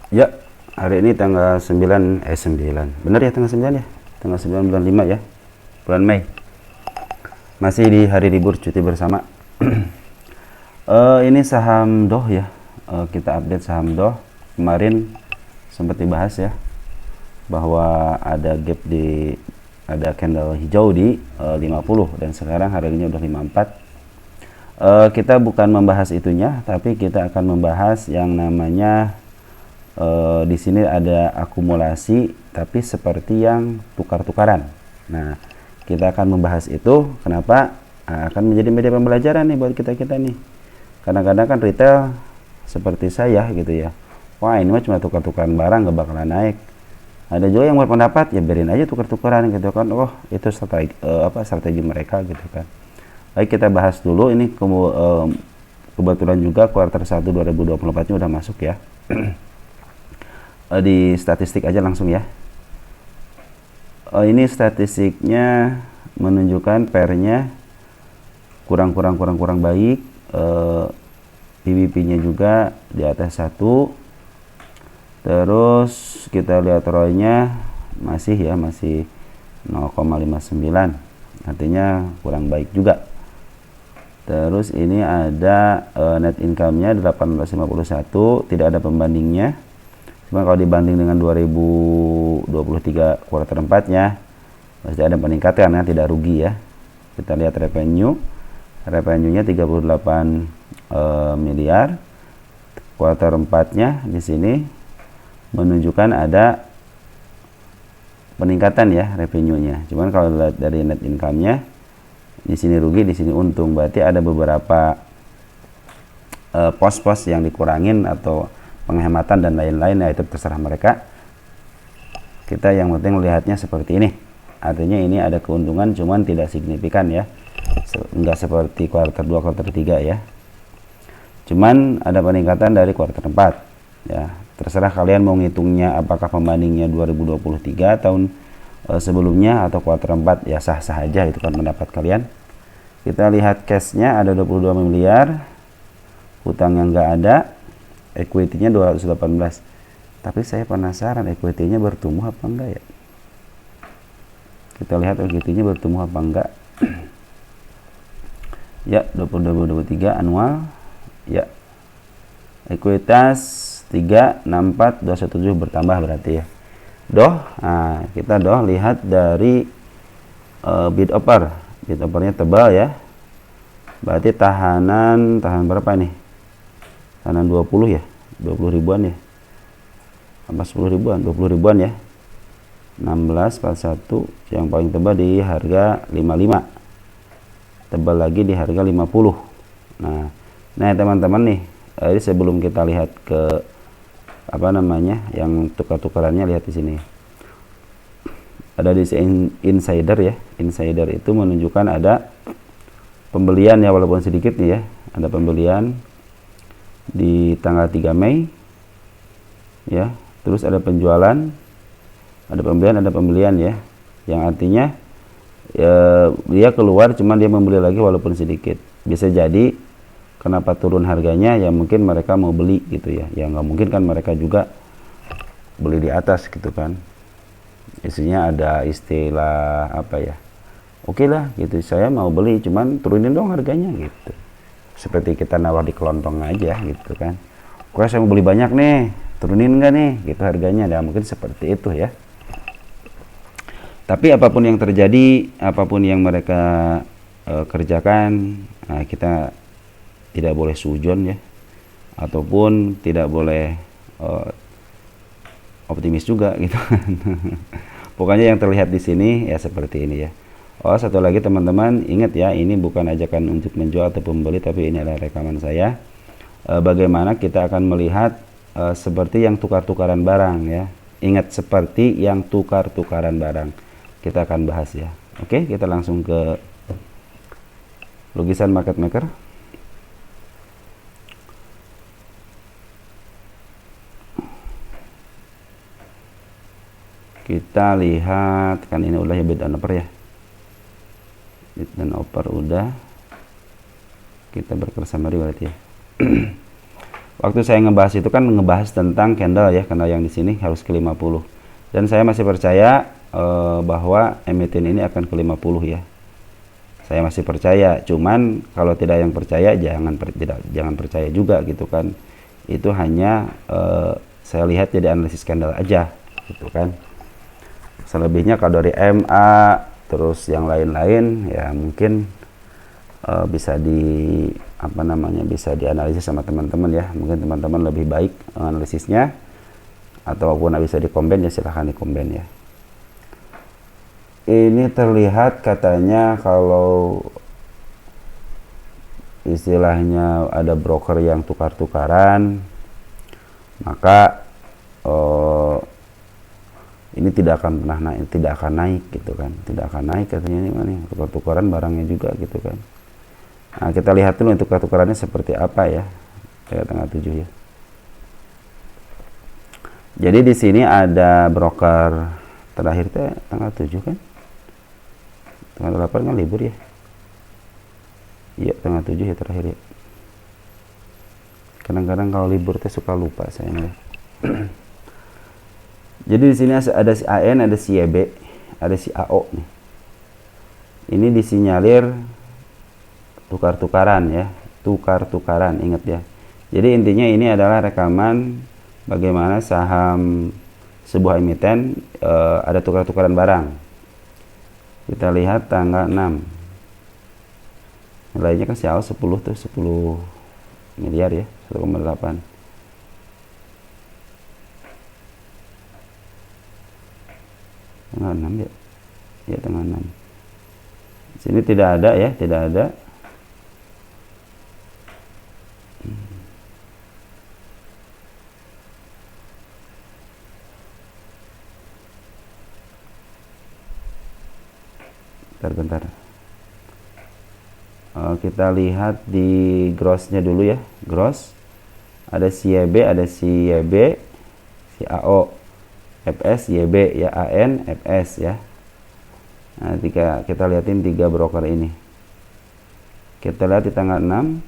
Ya, hari ini tanggal 9, 9. Benar ya tanggal 9 ya? Tanggal 9 bulan 5 ya. Bulan Mei. Masih di hari libur cuti bersama. Ini saham DOH ya. Kita update saham DOH. Kemarin sempat dibahas ya bahwa ada gap ada candle hijau di 50 dan sekarang harganya udah 54. Kita bukan membahas itunya, tapi kita akan membahas yang namanya di sini ada akumulasi tapi seperti yang tukar-tukaran. Nah, kita akan membahas itu. Kenapa? Akan menjadi media pembelajaran nih buat kita-kita nih. Kadang-kadang kan retail seperti saya gitu ya. Wah, ini mah cuma tukar-tukaran barang, gak bakalan naik. Ada juga yang berpendapat ya biarin aja tukar-tukaran gitu kan. Oh, itu strategi mereka gitu kan. Baik, kita bahas dulu ini kebetulan juga kuartal 1 2024 nya udah masuk ya. Di statistik aja langsung ya. Ini statistiknya menunjukkan pairnya kurang baik. PVP-nya juga di atas 1. Terus kita lihat ROI-nya masih 0,59. Artinya kurang baik juga. Terus ini ada net income-nya 851, tidak ada pembandingnya. Cuma kalau dibanding dengan 2023 kuartal 4-nya pasti ada peningkatan ya, tidak rugi ya. Kita lihat revenue-nya 38 miliar. Kuartal 4-nya di sini menunjukkan ada peningkatan ya revenue-nya. Cuman kalau lihat dari net income-nya di sini rugi, di sini untung. Berarti ada beberapa pos-pos yang dikurangin atau penghematan dan lain-lain, ya itu terserah mereka. Kita yang penting melihatnya seperti ini. Artinya ini ada keuntungan cuman tidak signifikan ya. Enggak seperti kuartal 2, kuartal 3 ya. Cuman ada peningkatan dari kuartal 4 ya. Terserah kalian mau ngitungnya apakah pembandingnya 2023 tahun sebelumnya atau kuartal 4, ya sah-sah aja, itu kan pendapat kalian. Kita lihat cash-nya ada 22 miliar, hutang yang enggak ada, equity-nya 218. Tapi saya penasaran equity-nya bertumbuh apa enggak ya? Kita lihat equity-nya bertumbuh apa enggak. Ya, 2023 annual. Ya. Ekuitas 364,217 bertambah berarti ya. DOH, nah kita DOH lihat dari bid offer. Bid offernya tebal ya. Berarti tahanan berapa nih? Tahanan 20 ya. 20 ribuan ya. Apa 10 ribuan? 20 ribuan ya. 1641 yang paling tebal di harga 55. Tebal lagi di harga 50. Nah teman-teman nih, jadi sebelum kita lihat ke yang tukar-tukarannya, lihat di sini. Ada di insider ya. Insider itu menunjukkan ada pembelian ya, walaupun sedikit nih ya. Ada pembelian di tanggal 3 Mei. Ya, terus ada penjualan, ada pembelian ya. Yang artinya dia keluar cuman dia membeli lagi walaupun sedikit. Bisa jadi kenapa turun harganya ya, mungkin mereka mau beli gitu ya. Ya nggak mungkin kan mereka juga beli di atas gitu kan. Isinya ada istilah oke lah gitu, saya mau beli cuman turunin dong harganya gitu. Seperti kita nawar di kelontong aja gitu kan. Kok saya mau beli banyak nih, turunin nggak nih gitu harganya. Ya mungkin seperti itu ya. Tapi apapun yang terjadi, apapun yang mereka kerjakan, kita tidak boleh sujon ya, ataupun tidak boleh optimis juga gitu. Pokoknya yang terlihat di sini ya seperti ini ya. Oh, satu lagi teman-teman, ingat ya, ini bukan ajakan untuk menjual atau pembeli, tapi ini adalah rekaman saya. Bagaimana kita akan melihat seperti yang tukar-tukaran barang ya. Ingat, seperti yang tukar-tukaran barang. Kita akan bahas ya. Oke, kita langsung ke lukisan market maker. Kita lihat kan ini udah ya, bid and offer ya. Bid and offer udah. Kita berkersama berarti ya. Waktu saya ngebahas itu kan ngebahas tentang candle ya, candle yang di sini harus ke 50. Dan saya masih percaya bahwa M18 ini akan ke 50 ya. Saya masih percaya, cuman kalau tidak yang percaya jangan percaya juga gitu kan. Itu hanya saya lihat jadi analisis candle aja gitu kan. Selebihnya kalau dari MA terus yang lain-lain ya mungkin bisa bisa dianalisis sama teman-teman ya. Mungkin teman-teman lebih baik analisisnya, ataupun bisa dikomben ya silahkan dikomben ya. Ini terlihat katanya kalau istilahnya ada broker yang tukar-tukaran, maka ini tidak akan pernah naik, tidak akan naik gitu kan, tidak akan naik katanya. Ini mana tukar-tukaran barangnya juga gitu kan. Nah, kita lihat dulu untuk tukar-tukarannya seperti apa ya, tanggal 7 ya. Jadi di sini ada broker terakhir tanggal 7 kan, tanggal 8 kan libur ya. Iya, tanggal 7 ya terakhir ya. Kadang-kadang kalau libur suka lupa saya nih. Jadi di sini ada si AN, ada si YB, ada si AO nih. Ini disinyalir tukar-tukaran ya, tukar-tukaran, ingat ya. Jadi intinya ini adalah rekaman bagaimana saham sebuah emiten ada tukar-tukaran barang. Kita lihat tanggal 6. Nilainya kan si AO 10 tuh, 10 miliar ya, 1,8. Tanggal 6 ya. Ya tanggal 6. Sini tidak ada ya, tidak ada. Bentar. Kita lihat di grossnya dulu ya. Gross ada si YB, ada si YB, si AO, FS, YB ya, AN, FS ya. Nah, kita lihatin 3 broker ini. Kita lihat di tanggal 6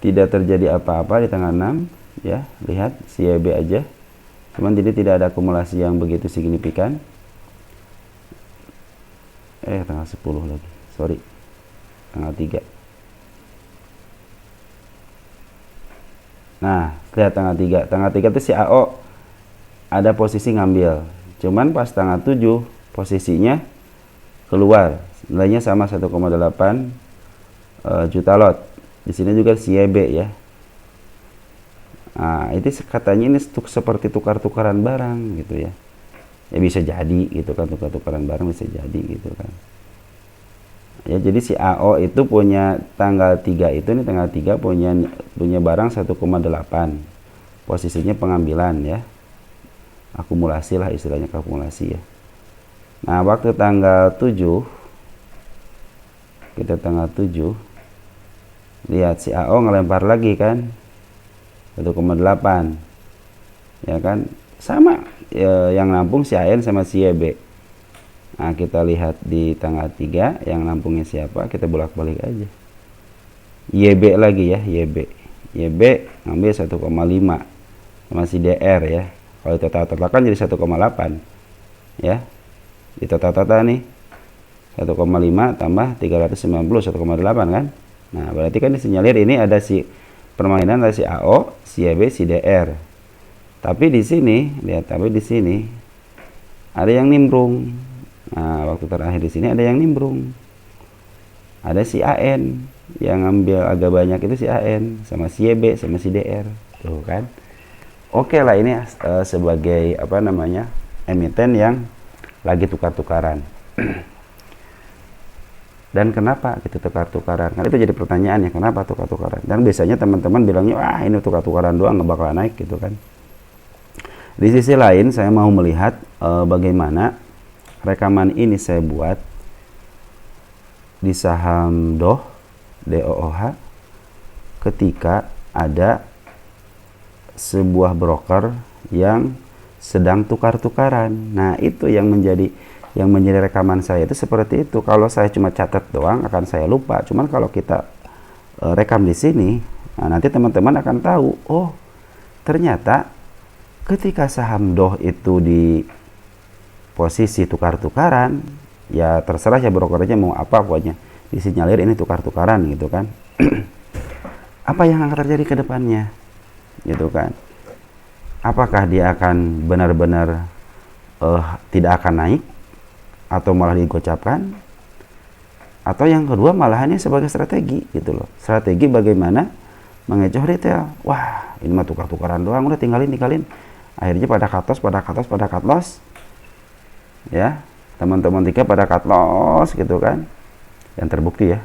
tidak terjadi apa-apa di tanggal 6 ya. Lihat si YB aja. Cuman jadi tidak ada akumulasi yang begitu signifikan. Tanggal 10 lagi, sorry, tanggal 3. Nah, lihat tanggal 3. Tanggal 3 itu si AO ada posisi ngambil. Cuman pas tanggal 7 posisinya keluar. Nilainya sama 1,8 juta lot. Di sini juga si YB ya. Nah, itu katanya ini seperti tukar-tukaran barang gitu ya. Ya bisa jadi gitu kan, tukar-tukaran barang bisa jadi gitu kan. Ya jadi si AO itu punya tanggal 3 itu, nih tanggal 3 punya barang 1,8. Posisinya pengambilan ya. Akumulasi lah istilahnya, akumulasi ya. Nah, waktu tanggal 7 kita tanggal 7 lihat si AO ngelempar lagi kan 1,8 ya kan, sama yang nampung si AN sama si YB. Nah, kita lihat di tanggal 3 yang nampungnya siapa, kita bolak-balik aja. YB lagi ya, YB ngambil 1,5 sama si DR ya. Kalau total kan jadi 1,8 ya. Di total nih 1,5 tambah 390 1,8 kan. Nah, berarti kan disinyalir ini ada si permainan, ada si AO, si YB, si DR. Tapi di sini, lihat, tapi di sini ada yang nimbrung. Nah, waktu terakhir di sini ada yang nimbrung. Ada si AN yang ngambil agak banyak, itu si AN sama si YB sama si DR. Tuh kan. Oke lah, ini sebagai apa namanya? Emiten yang lagi tukar-tukaran. Dan kenapa kita tukar-tukaran? Kan itu jadi pertanyaan ya, kenapa tukar-tukaran? Dan biasanya teman-teman bilangnya, wah ini tukar-tukaran doang, nggak bakal naik gitu kan. Di sisi lain saya mau melihat bagaimana rekaman ini saya buat di saham DOOH ketika ada sebuah broker yang sedang tukar-tukaran. Nah, itu yang menjadi rekaman saya itu seperti itu. Kalau saya cuma catat doang akan saya lupa. Cuman kalau kita rekam di sini, nah, nanti teman-teman akan tahu, oh ternyata ketika saham DOH itu di posisi tukar-tukaran, ya terserah ya brokernya mau apa, pokoknya disinyalir ini tukar-tukaran gitu kan. Apa yang akan terjadi ke depannya gitu kan? Apakah dia akan benar-benar tidak akan naik atau malah digocapkan, atau yang kedua malahannya sebagai strategi gitu loh, strategi bagaimana mengecoh retail. Wah ini mah tukar-tukaran doang, udah tinggalin, akhirnya pada cut loss ya, teman-teman tiga pada cut loss gitu kan, yang terbukti ya,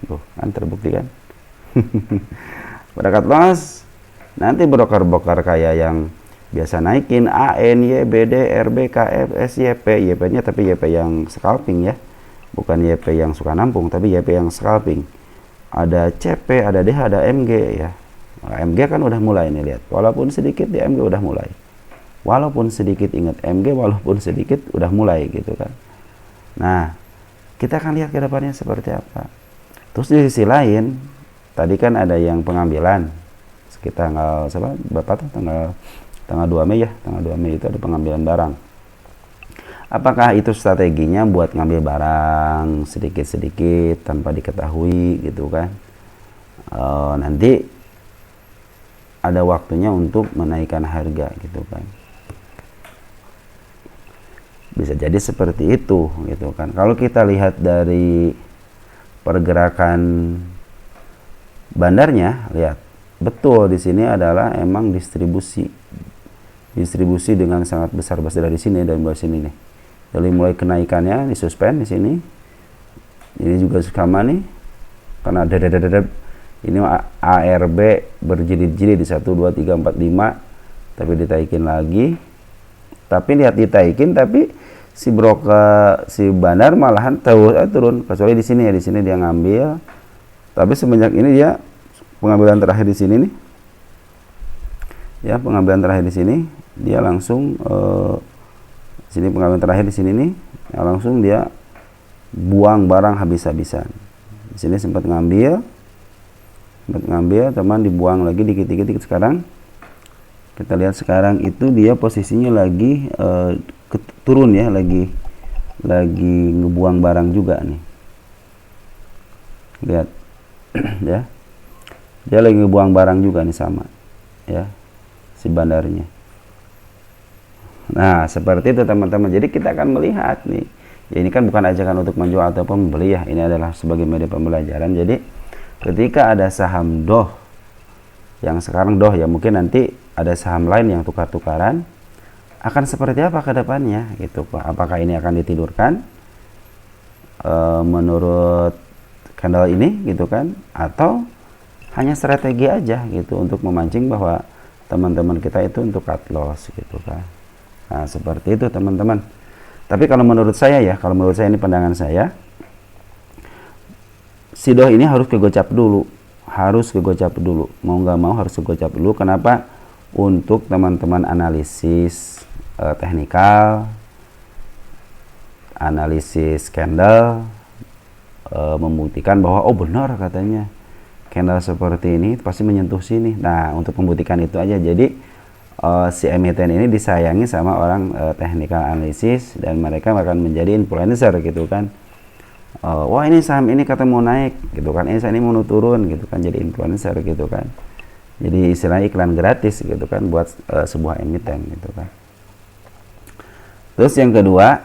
tuh kan terbukti kan. Pada cut loss, nanti broker-broker kayak yang biasa naikin AN, YBD, RB, KF, SYP, YP-nya tapi YP yang scalping ya, bukan YP yang suka nampung, tapi YP yang scalping. Ada CP, ada DH, ada MG ya. Nah, MG kan udah mulai nih, lihat, walaupun sedikit di MG udah mulai. Walaupun sedikit, ingat MG, walaupun sedikit udah mulai gitu kan. Nah, kita akan lihat ke depannya seperti apa. Terus di sisi lain, tadi kan ada yang pengambilan sekitar tanggal 2 Mei ya, tanggal 2 Mei itu ada pengambilan barang. Apakah itu strateginya buat ngambil barang sedikit-sedikit tanpa diketahui gitu kan? Nanti ada waktunya untuk menaikkan harga gitu kan. Bisa jadi seperti itu gitu kan. Kalau kita lihat dari pergerakan bandarnya, lihat betul di sini adalah emang distribusi dengan sangat besar dari sini, dari mulai sini nih. Dari mulai kenaikannya disuspend di sini. Ini juga sama nih. Karena ini ARB berjilid-jilid di 1 2 3 4 5, tapi ditaikin lagi. Tapi lihat ditaikin, tapi si broker, si bandar malahan turun, kecuali di sini ya, di sini dia ngambil. Tapi semenjak ini dia pengambilan terakhir di sini nih. Ya, pengambilan terakhir di sini dia langsung sini pengambilan terakhir di sini nih, ya langsung dia buang barang habis-habisan. Di sini sempat ngambil, teman dibuang lagi dikit-dikit. Sekarang kita lihat, sekarang itu dia posisinya lagi turun ya, lagi ngebuang barang juga nih. Lihat ya, dia lagi ngebuang barang juga nih, sama ya si bandarnya. Nah seperti itu teman-teman. Jadi kita akan melihat nih ya, ini kan bukan ajakan untuk menjual ataupun membeli ya, ini adalah sebagai media pembelajaran. Jadi ketika ada saham DOH yang sekarang DOH ya, mungkin nanti ada saham lain yang tukar-tukaran, akan seperti apa ke depannya gitu Pak. Apakah ini akan ditidurkan menurut candle ini gitu kan, atau hanya strategi aja gitu untuk memancing bahwa teman-teman kita itu untuk cut loss gitu kan. Nah seperti itu teman-teman. Tapi kalau menurut saya ya, ini pandangan saya, si DOH ini harus kegocap dulu, mau nggak mau harus kegocap dulu. Kenapa? Untuk teman-teman analisis teknikal, analisis candle, membuktikan bahwa oh benar katanya candle seperti ini pasti menyentuh sini. Nah untuk membuktikan itu aja, jadi si emiten ini disayangi sama orang technical analisis, dan mereka akan menjadi influencer gitu kan. Wah ini saham ini kata mau naik gitu kan, ini saham ini mau turun gitu kan, jadi influencer gitu kan. Jadi istilahnya iklan gratis gitu kan buat sebuah emiten gitu kan. Terus yang kedua,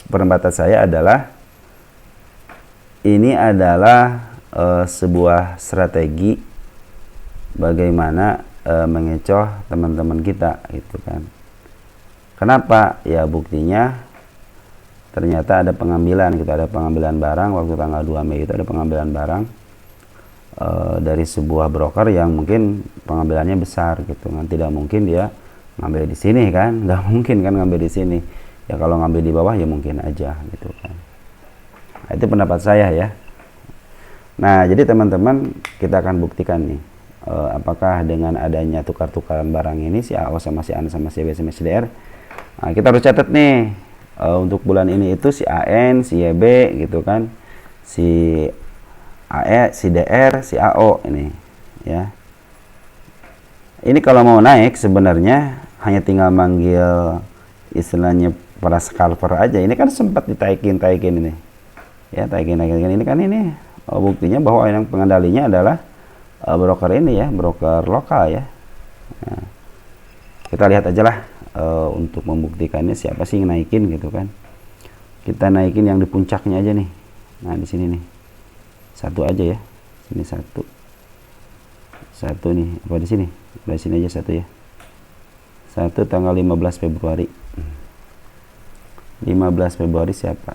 pendapat saya adalah ini adalah sebuah strategi bagaimana mengecoh teman-teman kita gitu kan. Kenapa? Ya buktinya ternyata ada pengambilan, kita ada pengambilan barang waktu tanggal 2 Mei itu ada pengambilan barang dari sebuah broker yang mungkin pengambilannya besar gitu kan. Tidak mungkin dia ngambil di sini kan, nggak mungkin kan ngambil di sini. Ya kalau ngambil di bawah ya mungkin aja gitu kan. Nah, itu pendapat saya ya. Nah jadi teman-teman, kita akan buktikan nih apakah dengan adanya tukar-tukaran barang ini, si AO sama si AN sama si YB sama si DR, nah, kita harus catat nih untuk bulan ini itu si AN, si YB gitu kan, si AE, si DR, si AO ini ya. Ini kalau mau naik sebenarnya hanya tinggal manggil istilahnya para scalper aja. Ini kan sempat ditaikin ini ya, taikin ini kan ini buktinya bahwa yang pengendalinya adalah broker ini ya, broker lokal ya. Nah, kita lihat aja lah untuk membuktikannya siapa sih yang naikin gitu kan. Kita naikin yang di puncaknya aja nih. Nah di sini nih satu aja ya, sini satu nih, apa di sini, di sini aja satu ya, satu tanggal 15 Februari 15 Februari siapa?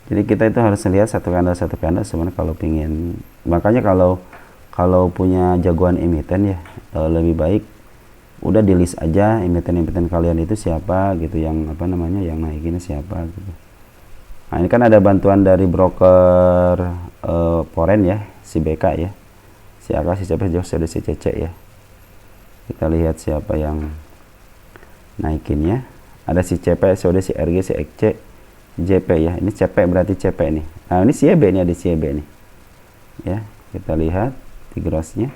Jadi kita itu harus lihat satu candle sebenarnya kalau pingin. Makanya kalau punya jagoan emiten ya, lebih baik udah di list aja emiten kalian itu siapa gitu, yang apa namanya, yang naikinnya siapa gitu. Nah ini kan ada bantuan dari broker foreign ya, si BK ya, si AK, si CP, si CC ya. Kita lihat siapa yang naikinnya. Ada si CP, si RG, si XC, JP ya. Ini CP berarti CP nih. Nah ini CB nih, ada CB nih ya. Kita lihat di grossnya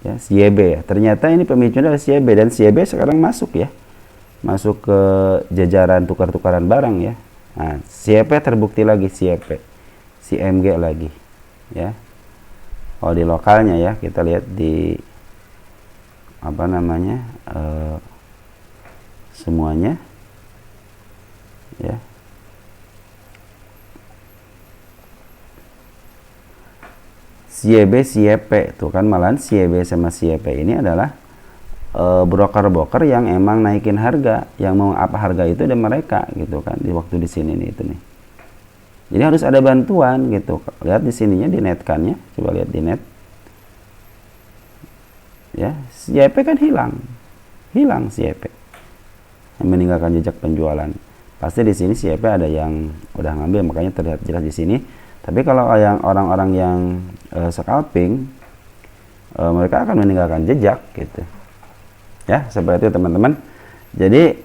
ya, CB ya. Ternyata ini pemicunya adalah CB, dan CB sekarang masuk ya, masuk ke jajaran tukar-tukaran barang ya. Nah CP terbukti lagi, CP, CMG lagi ya. Kalau di lokalnya ya, kita lihat di apa namanya, semuanya ya. CYB, CYP tuh kan, malahan CYB sama CYP ini adalah broker-broker yang emang naikin harga, yang mau apa harga itu dan mereka gitu kan, di waktu di sini nih itu nih. Jadi harus ada bantuan gitu. Lihat di sininya, di netkannya, coba lihat di net ya. CYP kan hilang CYP, yang meninggalkan jejak penjualan. Pasti di sini CYP ada yang udah ngambil, makanya terlihat jelas di sini. Tapi kalau yang orang-orang yang scalping, mereka akan meninggalkan jejak gitu ya, seperti itu teman-teman. Jadi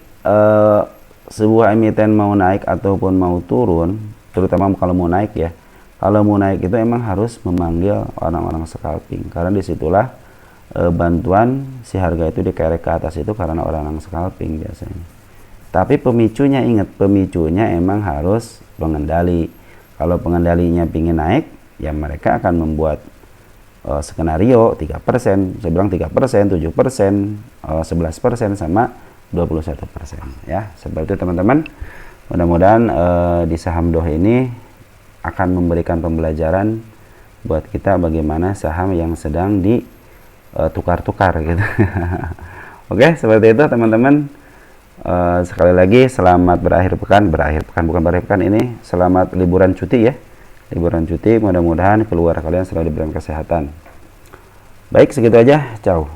sebuah emiten mau naik ataupun mau turun, terutama kalau mau naik ya, kalau mau naik itu emang harus memanggil orang-orang scalping, karena disitulah bantuan si harga itu dikerek ke atas itu karena orang-orang scalping biasanya. Tapi pemicunya, ingat, pemicunya emang harus pengendali. Kalau pengendalinya pingin naik ya, mereka akan membuat skenario 3%, saya bilang 3%, 7%, 11% sama 21% ya. Seperti itu teman-teman. Mudah-mudahan di saham DOH ini akan memberikan pembelajaran buat kita bagaimana saham yang sedang ditukar-tukar gitu. Oke, seperti itu teman-teman. Sekali lagi selamat berakhir pekan, bukan berakhir pekan ini, selamat liburan cuti ya, liburan cuti. Mudah-mudahan keluarga kalian selalu diberikan kesehatan. Baik, segitu aja, ciao.